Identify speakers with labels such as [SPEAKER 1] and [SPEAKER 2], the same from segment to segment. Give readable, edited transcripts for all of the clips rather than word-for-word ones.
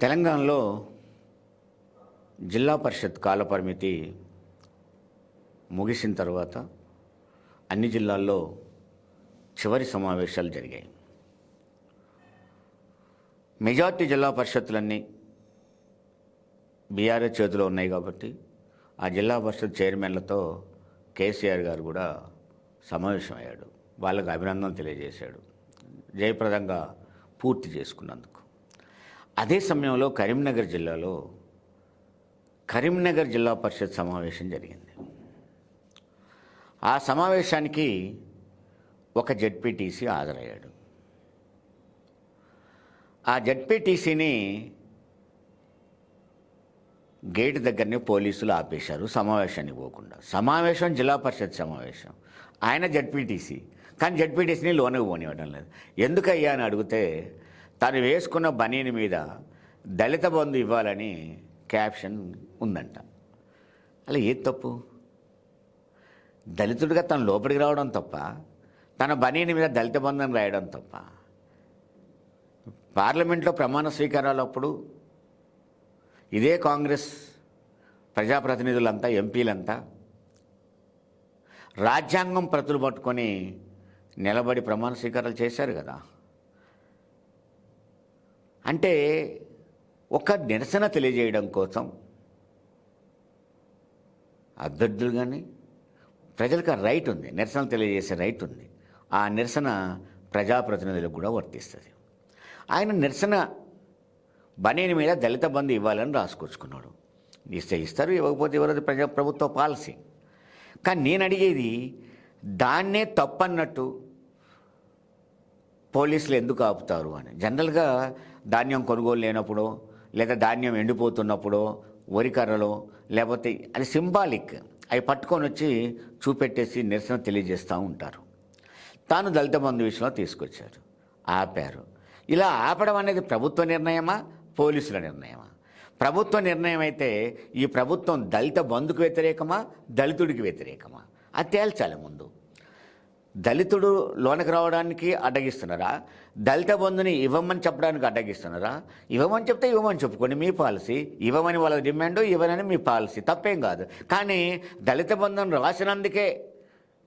[SPEAKER 1] తెలంగాణలో జిల్లా పరిషత్ కాలపరిమితి ముగిసిన తర్వాత అన్ని జిల్లాల్లో చివరి సమావేశాలు జరిగాయి. మెజార్టీ జిల్లా పరిషత్తులన్నీ బీఆర్ఎస్ చేతిలో ఉన్నాయి కాబట్టి ఆ జిల్లా పరిషత్ చైర్మన్లతో కేసీఆర్ గారు కూడా సమావేశమయ్యాడు. వాళ్ళకు అభినందనలు తెలియజేశాడు, జయప్రదంగా పూర్తి చేసుకున్నందుకు. అదే సమయంలో కరీంనగర్ జిల్లాలో కరీంనగర్ జిల్లా పరిషత్ సమావేశం జరిగింది. ఆ సమావేశానికి ఒక జెడ్పీటీసీ హాజరయ్యాడు. ఆ జెడ్పీటీసీని గేట్ దగ్గరనే పోలీసులు ఆపేశారు, సమావేశానికి పోకుండా. సమావేశం జిల్లా పరిషత్ సమావేశం, ఆయన జెడ్పీటీసీ, కానీ జెడ్పీటీసీని లోనకు పోనివ్వడం లేదు. ఎందుకయ్యా అని అడిగితే తను వేసుకున్న బనీని మీద దళిత బంధు ఇవ్వాలని క్యాప్షన్ ఉందంట. అలా ఏది తప్పు? దళితుడిగా తను లోపలికి రావడం తప్ప, తన బనీని మీద దళిత బంధుని రాయడం తప్ప. పార్లమెంట్లో ప్రమాణ స్వీకారాలప్పుడు ఇదే కాంగ్రెస్ ప్రజాప్రతినిధులంతా, ఎంపీలంతా రాజ్యాంగం ప్రతులు పట్టుకొని నిలబడి ప్రమాణ స్వీకారాలు చేశారు కదా. అంటే ఒక నిరసన తెలియజేయడం కోసం అభ్యర్థులు కానీ ప్రజలకు ఆ రైట్ ఉంది, నిరసన తెలియజేసే రైట్ ఉంది. ఆ నిరసన ప్రజాప్రతినిధులకు కూడా వర్తిస్తుంది. ఆయన నిరసన బనీని మీద దళిత బంధు ఇవ్వాలని రాసుకొచ్చుకున్నాడు. ఇస్తే ఇస్తారు, ఇవ్వకపోతే ఇవ్వలేదు, ప్రభుత్వ పాలసీ. కానీ నేను అడిగేది, దాన్నే తప్పన్నట్టు పోలీసులు ఎందుకు ఆపుతారు అని. జనరల్గా ధాన్యం కొనుగోలు లేనప్పుడు, లేదా ధాన్యం ఎండిపోతున్నప్పుడు వరికర్రలో, లేకపోతే అది సింబాలిక్, అవి పట్టుకొని వచ్చి చూపెట్టేసి నిరసన తెలియజేస్తూ ఉంటారు. తాను దళిత బంధు విషయంలో తీసుకొచ్చారు, ఆపారు. ఇలా ఆపడం అనేది ప్రభుత్వ నిర్ణయమా, పోలీసుల నిర్ణయమా? ప్రభుత్వ నిర్ణయం అయితే ఈ ప్రభుత్వం దళిత బంధుకు వ్యతిరేకమా, దళితుడికి వ్యతిరేకమా? అది తేల్చాలి ముందు. దళితుడు లోనికి రావడానికి అడ్డగిస్తున్నారా, దళిత బంధుని ఇవ్వమని చెప్పడానికి అడ్డగిస్తున్నారా? ఇవ్వమని చెప్తే ఇవ్వమని చెప్పుకోండి, మీ పాలసీ. ఇవ్వమని వాళ్ళ డిమాండ్, ఇవ్వనని మీ పాలసీ, తప్పేం కాదు. కానీ దళిత బంధుని రాసినందుకే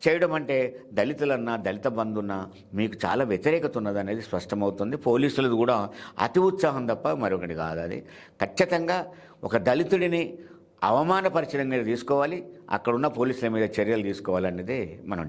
[SPEAKER 1] చేయడం అంటే దళితులన్నా, దళిత బంధున్నా మీకు చాలా వ్యతిరేకత ఉన్నదనేది స్పష్టమవుతుంది. పోలీసులది కూడా అతి ఉత్సాహం తప్ప మరొకటి కాదు. అది ఖచ్చితంగా ఒక దళితుడిని అవమానపరచడం మీద తీసుకోవాలి, అక్కడున్న పోలీసుల మీద చర్యలు తీసుకోవాలనేది మనం